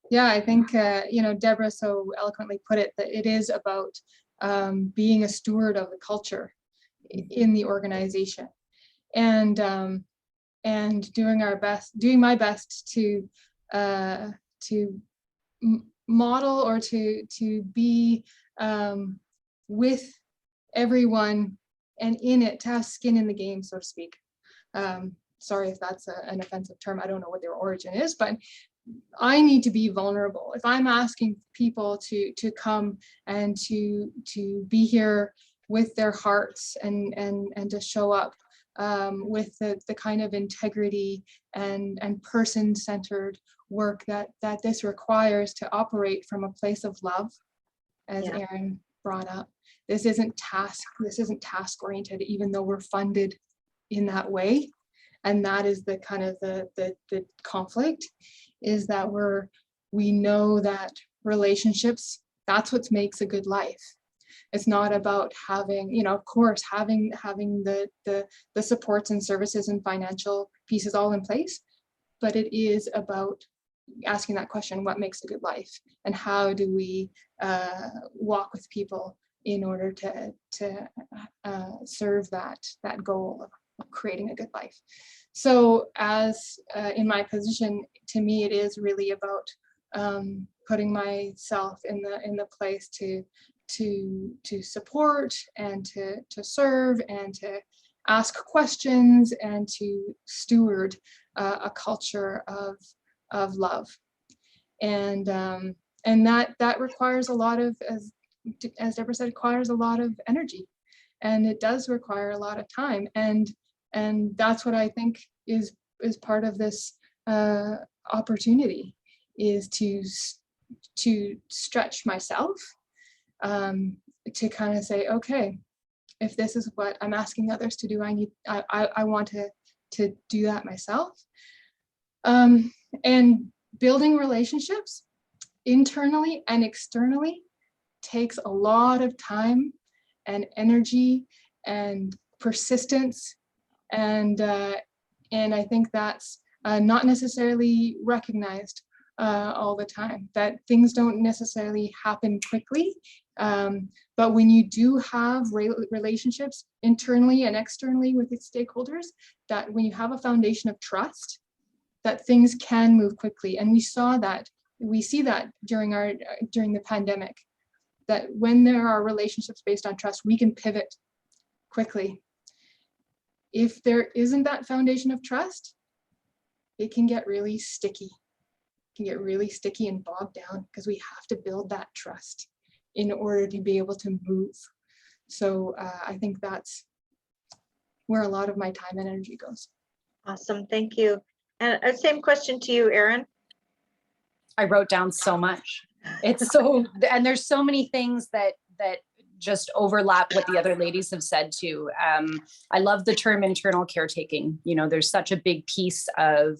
[SPEAKER 4] Yeah, I think, you know, Deborah so eloquently put it, that it is about being a steward of the culture in the organization, and doing my best to model or to be with everyone and in it, to have skin in the game, so to speak. Sorry if that's an offensive term. I don't know what their origin is, but I need to be vulnerable. If I'm asking people to come and to be here with their hearts and to show up with the kind of integrity and person-centered work that this requires to operate from a place of love, as Erin brought up. This isn't task oriented, even though we're funded in that way. And that is the kind of the conflict, is that we know that relationships, that's what makes a good life. It's not about having, you know, of course, having the supports and services and financial pieces all in place, but it is about asking that question, what makes a good life? And how do we walk with people in order to serve that goal of creating a good life? So as in my position, to me, it is really about putting myself in the place to support and to serve and to ask questions and to steward a culture of love, and that requires a lot of, as Deborah said, requires a lot of energy, and it does require a lot of time, and that's what I think is part of this opportunity, is to stretch myself, to kind of say, okay, if this is what I'm asking others to do, I want to do that myself. And building relationships internally and externally takes a lot of time and energy and persistence, and I think that's not necessarily recognized all the time, that things don't necessarily happen quickly, but when you do have relationships internally and externally with its stakeholders, that when you have a foundation of trust, that things can move quickly. And we see that during the pandemic, that when there are relationships based on trust, we can pivot quickly. If there isn't that foundation of trust, it can get really sticky. It can get really sticky and bogged down, because we have to build that trust in order to be able to move. So I think that's where a lot of my time and energy goes.
[SPEAKER 1] Awesome, thank you. And same question to you, Erin.
[SPEAKER 3] I wrote down so much. It's so, and there's so many things that just overlap what the other ladies have said too. I love the term internal caretaking. You know, there's such a big piece of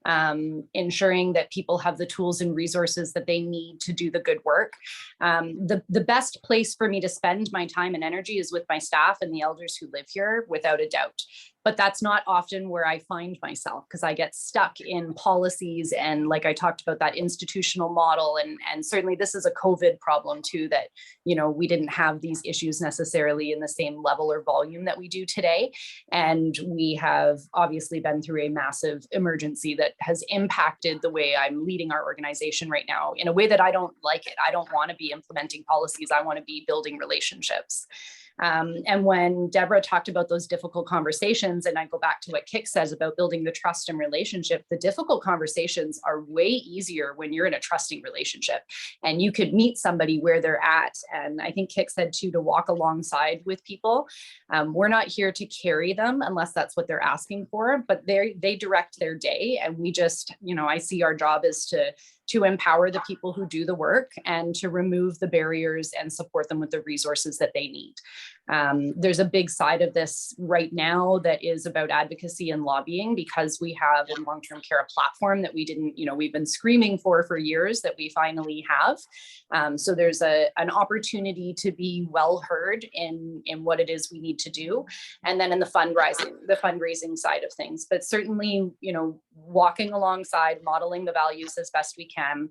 [SPEAKER 3] ensuring that people have the tools and resources that they need to do the good work. The best place for me to spend my time and energy is with my staff and the elders who live here, without a doubt. But that's not often where I find myself, because I get stuck in policies and, like I talked about, that institutional model. And certainly this is a COVID problem too, that, you know, we didn't have these issues necessarily in the same level or volume that we do today. And we have obviously been through a massive emergency that has impacted the way I'm leading our organization right now in a way that I don't like it. I don't want to be implementing policies. I want to be building relationships. And when Deborah talked about those difficult conversations, and I go back to what Kix says about building the trust and relationship, the difficult conversations are way easier when you're in a trusting relationship and you could meet somebody where they're at. And I think Kix said too, to walk alongside with people. We're not here to carry them unless that's what they're asking for, but they direct their day. And we just, you know, I see our job is to empower the people who do the work and to remove the barriers and support them with the resources that they need. There's a big side of this right now that is about advocacy and lobbying, because we have in long-term care a platform that we didn't, you know, we've been screaming for years that we finally have. So there's an opportunity to be well heard in what it is we need to do. And then in the fundraising side of things, but certainly, you know, walking alongside, modeling the values as best we can,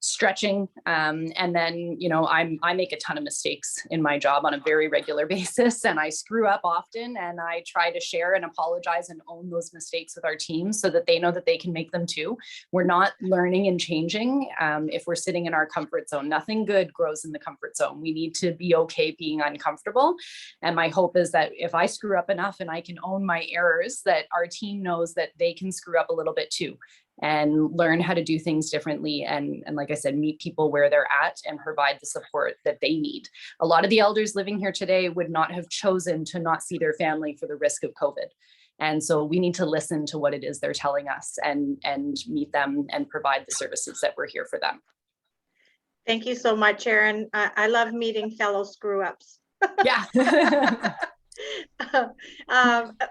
[SPEAKER 3] stretching. And then, you know, I make a ton of mistakes in my job on a very regular basis, and I screw up often, and I try to share and apologize and own those mistakes with our team so that they know that they can make them too. We're not learning and changing if we're sitting in our comfort zone. Nothing good grows in the comfort zone. We need to be okay being uncomfortable. And my hope is that if I screw up enough and I can own my errors, that our team knows that they can screw up a little bit too, and learn how to do things differently. And like I said, meet people where they're at and provide the support that they need. A lot of the elders living here today would not have chosen to not see their family for the risk of COVID. And so we need to listen to what it is they're telling us and meet them and provide the services that we're here for them.
[SPEAKER 1] Thank you so much, Erin. I love meeting fellow screw-ups.
[SPEAKER 3] Yeah.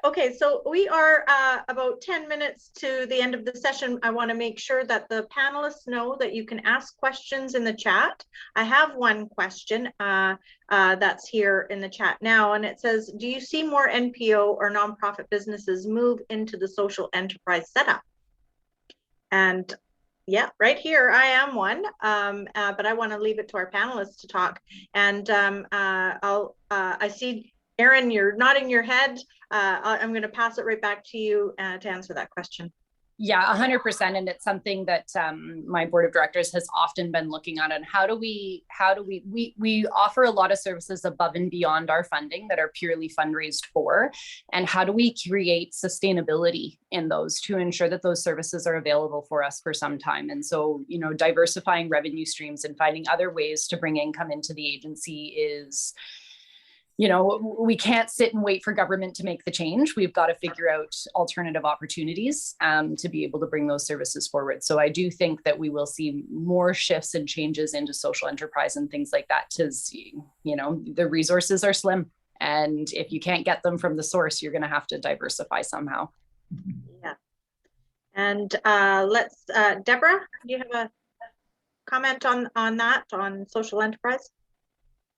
[SPEAKER 1] Okay, so we are about 10 minutes to the end of the session. I want to make sure that the panelists know that you can ask questions in the chat. I have one question that's here in the chat now, and it says, do you see more NPO or nonprofit businesses move into the social enterprise setup? And yeah, right here, I am one, but I want to leave it to our panelists to talk. And I see Erin, you're nodding your head. I'm going to pass it right back to you to answer that question.
[SPEAKER 3] Yeah, 100%. And it's something that my board of directors has often been looking at. And how do we offer a lot of services above and beyond our funding that are purely fundraised for, and how do we create sustainability in those to ensure that those services are available for us for some time? And so, you know, diversifying revenue streams and finding other ways to bring income into the agency is, you know, we can't sit and wait for government to make the change. We've got to figure out alternative opportunities to be able to bring those services forward. So I do think that we will see more shifts and changes into social enterprise and things like that, because, you know, the resources are slim. And if you can't get them from the source, you're going to have to diversify somehow.
[SPEAKER 1] Yeah. And let's, Deborah, do you have a comment on that, on social enterprise?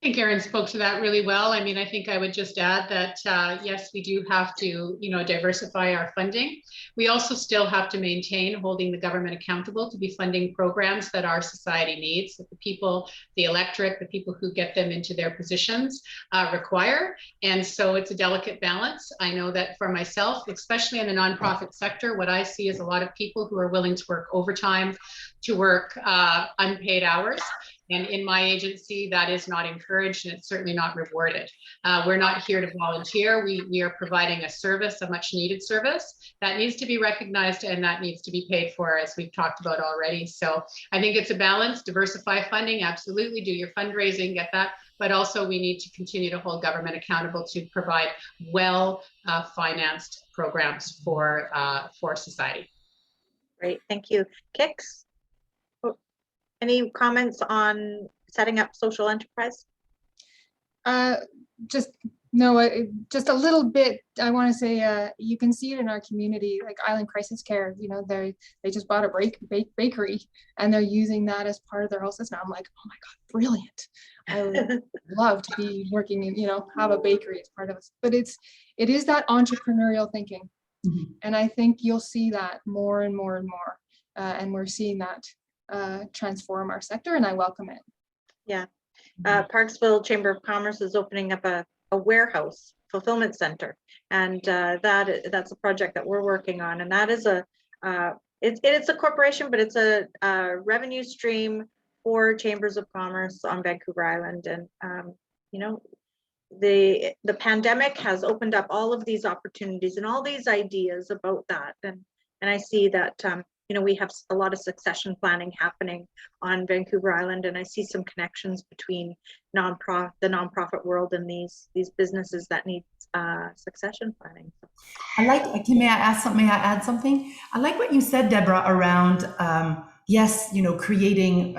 [SPEAKER 5] I think Erin spoke to that really well. I mean, I think I would just add that, yes, we do have to, you know, diversify our funding. We also still have to maintain holding the government accountable to be funding programs that our society needs, that the people, the electorate, the people who get them into their positions require. And so it's a delicate balance. I know that for myself, especially in the nonprofit sector, what I see is a lot of people who are willing to work overtime, to work unpaid hours. And in my agency, that is not encouraged, and it's certainly not rewarded. We're not here to volunteer. We are providing a service, a much needed service that needs to be recognized and that needs to be paid for, as we've talked about already. So I think it's a balance. Diversify funding, absolutely. Do your fundraising, get that. But also we need to continue to hold government accountable to provide well financed programs for society.
[SPEAKER 1] Great, thank you. Kix? Any comments on setting up social enterprise?
[SPEAKER 4] Just No, just a little bit. I want to say you can see it in our community, like Island Crisis Care. You know, they just bought a bakery, and they're using that as part of their whole system. I'm like, oh my God, brilliant! I would love to be working in, have a bakery as part of us. But it is that entrepreneurial thinking, and I think you'll see that more and more and more, and we're seeing that transform our sector, and I welcome it.
[SPEAKER 1] Yeah, Parksville Chamber of Commerce is opening up a warehouse fulfillment center, and that's a project that we're working on, and that is it's a corporation, but it's a revenue stream for chambers of commerce on Vancouver Island. And the pandemic has opened up all of these opportunities and all these ideas about that, and I see that we have a lot of succession planning happening on Vancouver Island, and I see some connections between the nonprofit world and these businesses that need succession planning.
[SPEAKER 2] I like, may I add something? I like what you said, Deborah, around, yes, creating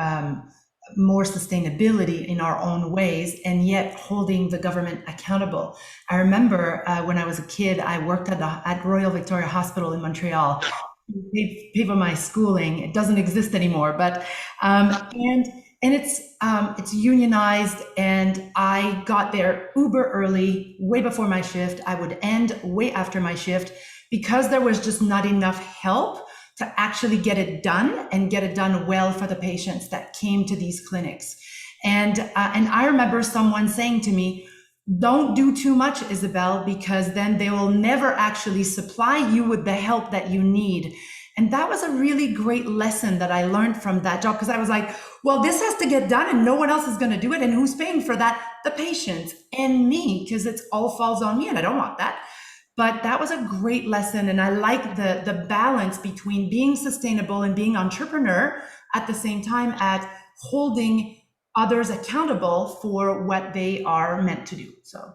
[SPEAKER 2] more sustainability in our own ways, and yet holding the government accountable. I remember when I was a kid, I worked at Royal Victoria Hospital in Montreal. Pay for my schooling. It doesn't exist anymore, but and it's unionized, and I got there uber early, way before my shift. I would end way after my shift because there was just not enough help to actually get it done and get it done well for the patients that came to these clinics. And I remember someone saying to me, don't do too much, Isabelle, because then they will never actually supply you with the help that you need. And that was a really great lesson that I learned from that job, because I was like, well, this has to get done and no one else is going to do it. And who's paying for that? The patient and me, because it all falls on me, and I don't want that. But that was a great lesson. And I like the balance between being sustainable and being entrepreneur at the same time, at holding others accountable for what they are meant to do. So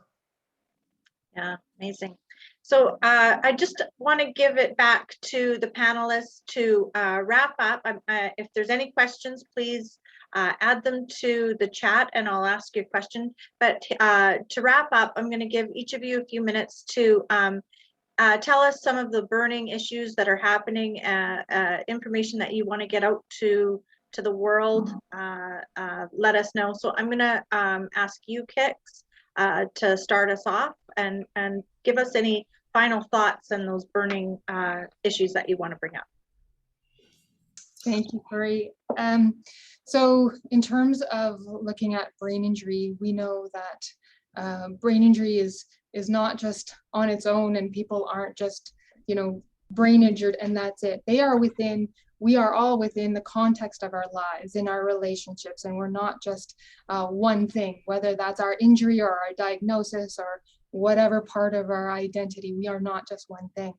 [SPEAKER 1] yeah, amazing. So I just want to give it back to the panelists to wrap up. If there's any questions, please add them to the chat and I'll ask you a question. But to wrap up, I'm going to give each of you a few minutes to tell us some of the burning issues that are happening, information that you want to get out to the world. Let us know. So I'm going to ask you, Kix, to start us off and give us any final thoughts and those burning issues that you want to bring up.
[SPEAKER 4] Thank you, Corry. So in terms of looking at brain injury, we know that brain injury is not just on its own, and people aren't just, brain injured and that's it. We are all within the context of our lives, in our relationships, and we're not just one thing, whether that's our injury or our diagnosis or whatever part of our identity. We are not just one thing.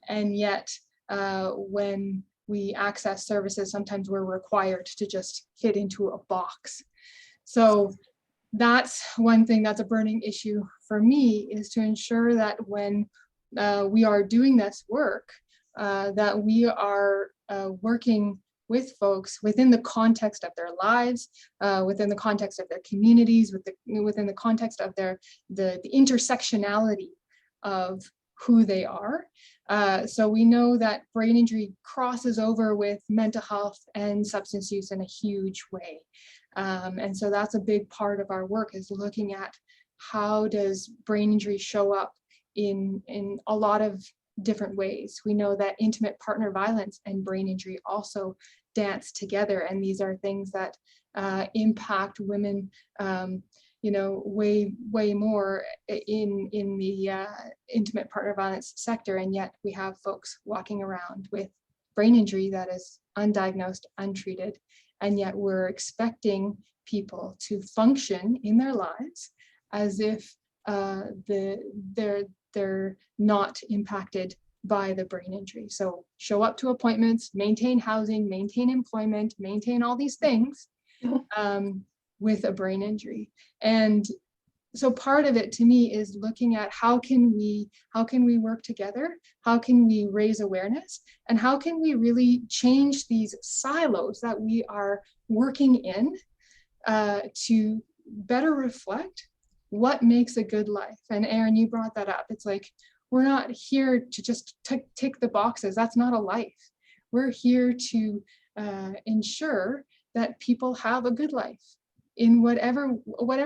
[SPEAKER 4] And yet when we access services, sometimes we're required to just fit into a box. So that's one thing that's a burning issue for me, is to ensure that when we are doing this work, that we are working with folks within the context of their lives, within the context of their communities, within the context of the intersectionality of who they are. So we know that brain injury crosses over with mental health and substance use in a huge way. And so that's a big part of our work, is looking at how does brain injury show up in a lot of different ways. We know that intimate partner violence and brain injury also dance together, and these are things that impact women way more in the intimate partner violence sector. And yet we have folks walking around with brain injury that is undiagnosed, untreated, and yet we're expecting people to function in their lives as if they're not impacted by the brain injury. So show up to appointments, maintain housing, maintain employment, maintain all these things with a brain injury. And so part of it to me is looking at how can we work together? How can we raise awareness? And how can we really change these silos that we are working in to better reflect what makes a good life? And Erin, you brought that up. It's like, we're not here to just tick the boxes. That's not a life. We're here to ensure that people have a good life in whatever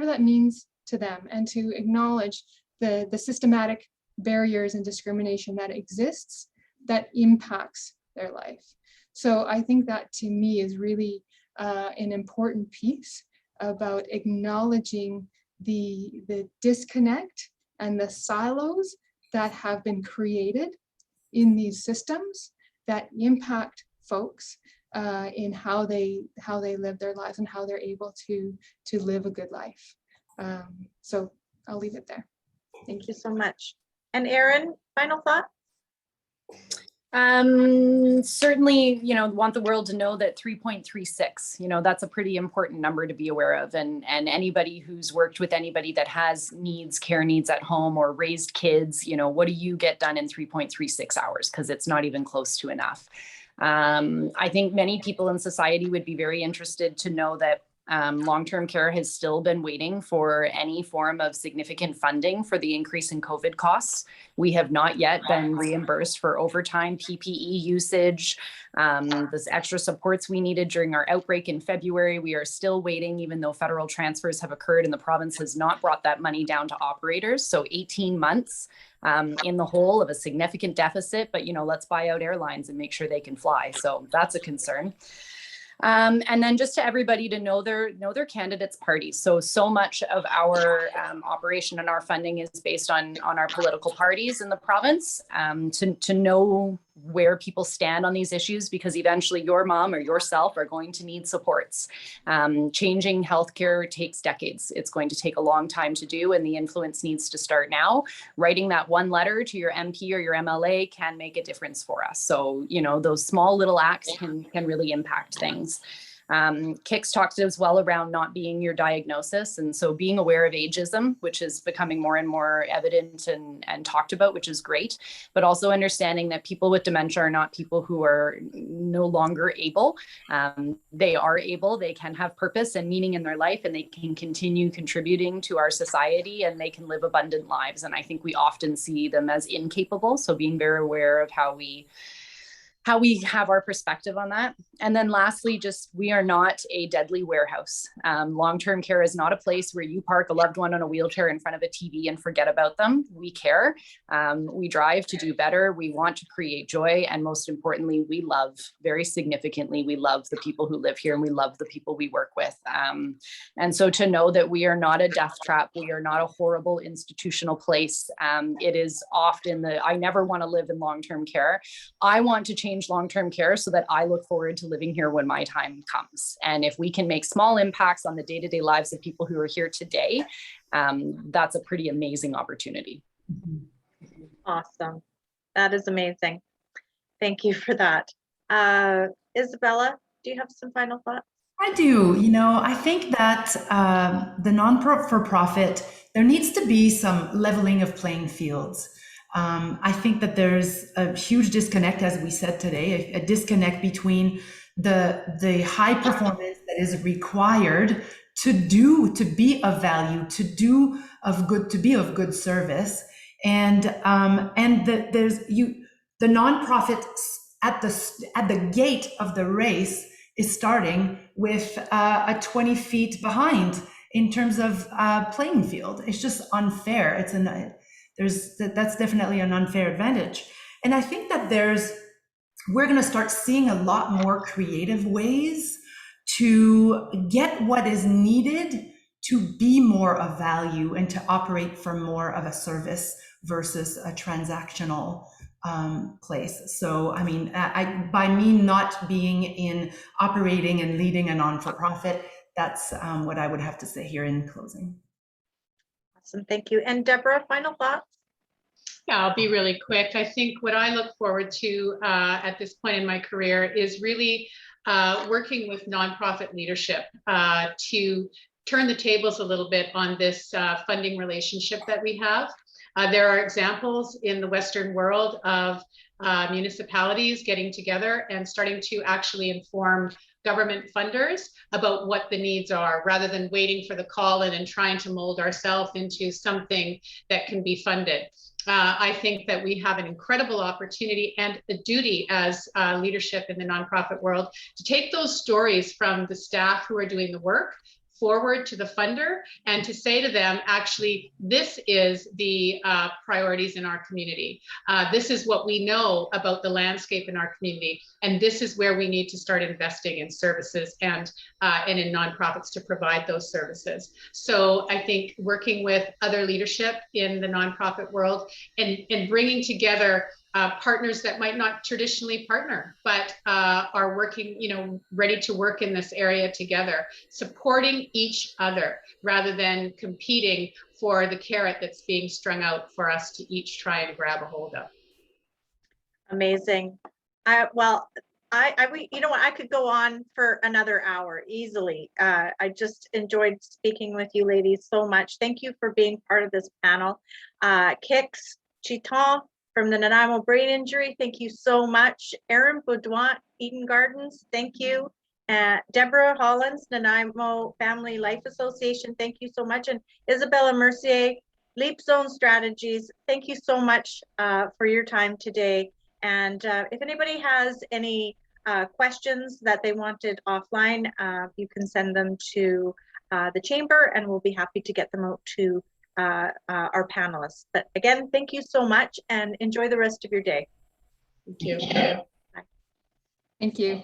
[SPEAKER 4] that means to them, and to acknowledge the systematic barriers and discrimination that exists that impacts their life. So I think that to me is really an important piece about acknowledging the disconnect and the silos that have been created in these systems that impact folks in how they live their lives and how they're able to live a good life. So I'll leave it there.
[SPEAKER 1] Thank you so much. And Erin, final thought?
[SPEAKER 3] Certainly, want the world to know that 3.36, that's a pretty important number to be aware of. And anybody who's worked with anybody that has care needs at home or raised kids, what do you get done in 3.36 hours? Because it's not even close to enough. I think many people in society would be very interested to know that long-term care has still been waiting for any form of significant funding for the increase in COVID costs. We have not yet been reimbursed for overtime, PPE usage, this extra supports we needed during our outbreak in February. We are still waiting, even though federal transfers have occurred and the province has not brought that money down to operators. So 18 months in the hole of a significant deficit, but let's buy out airlines and make sure they can fly. So that's a concern. And then just to everybody to know their candidates' parties. So much of our operation and our funding is based on our political parties in the province, to know where people stand on these issues, because eventually your mom or yourself are going to need supports. Changing healthcare takes decades. It's going to take a long time to do, and the influence needs to start now. Writing that one letter to your MP or your MLA can make a difference for us. So, those small little acts can really impact things. Kix talked as well around not being your diagnosis. And so being aware of ageism, which is becoming more and more evident and talked about, which is great, but also understanding that people with dementia are not people who are no longer able. They are able, they can have purpose and meaning in their life, and they can continue contributing to our society, and they can live abundant lives. And I think we often see them as incapable. So being very aware of how we have our perspective on that. And then lastly, we are not a deadly warehouse. Long-term care is not a place where you park a loved one on a wheelchair in front of a TV and forget about them. We care. We drive to do better. We want to create joy. And most importantly, very significantly, we love the people who live here, and we love the people we work with. And so to know that we are not a death trap, we are not a horrible institutional place. It is often I never want to live in long-term care. I want to change long-term care so that I look forward to living here when my time comes. And if we can make small impacts on the day-to-day lives of people who are here today, that's a pretty amazing opportunity.
[SPEAKER 1] Awesome. That is amazing. Thank you for that. Isabella, do you have some final thoughts?
[SPEAKER 2] I do. I think that the non-for-profit, there needs to be some leveling of playing fields. I think that there's a huge disconnect, as we said today, a disconnect between the high performance that is required to be of value, to be of good service, and there's the nonprofit at the gate of the race is starting with a 20 feet behind in terms of playing field. It's just unfair. That's definitely an unfair advantage. And I think that we're going to start seeing a lot more creative ways to get what is needed to be more of value and to operate for more of a service versus a transactional place. So, I mean, by me not being in operating and leading a non-for-profit, that's what I would have to say here in closing.
[SPEAKER 1] Awesome, thank you. And Deborah, final thoughts?
[SPEAKER 5] Yeah, I'll be really quick. I think what I look forward to at this point in my career is really working with nonprofit leadership to turn the tables a little bit on this funding relationship that we have. There are examples in the Western world of municipalities getting together and starting to actually inform government funders about what the needs are, rather than waiting for the call in and trying to mold ourselves into something that can be funded. I think that we have an incredible opportunity and a duty as leadership in the nonprofit world to take those stories from the staff who are doing the work forward to the funder and to say to them, actually, this is the priorities in our community. This is what we know about the landscape in our community. And this is where we need to start investing in services and in nonprofits to provide those services. So I think working with other leadership in the nonprofit world and bringing together partners that might not traditionally partner, but are working, ready to work in this area together, supporting each other rather than competing for the carrot that's being strung out for us to each try and grab a hold of.
[SPEAKER 1] Amazing. Well, you know what, I could go on for another hour easily. I just enjoyed speaking with you ladies so much. Thank you for being part of this panel. Kix Chiton from the Nanaimo Brain Injury, thank you so much. Erin Beaudoin, Eden Gardens, thank you. Deborah Hollins, Nanaimo Family Life Association, thank you so much. And Isabella Mercier, Leap Zone Strategies, thank you so much for your time today. And if anybody has any questions that they wanted offline, you can send them to the chamber and we'll be happy to get them out to our panelists. But again, thank you so much and enjoy the rest of your day.
[SPEAKER 5] Thank you.
[SPEAKER 4] Thank you.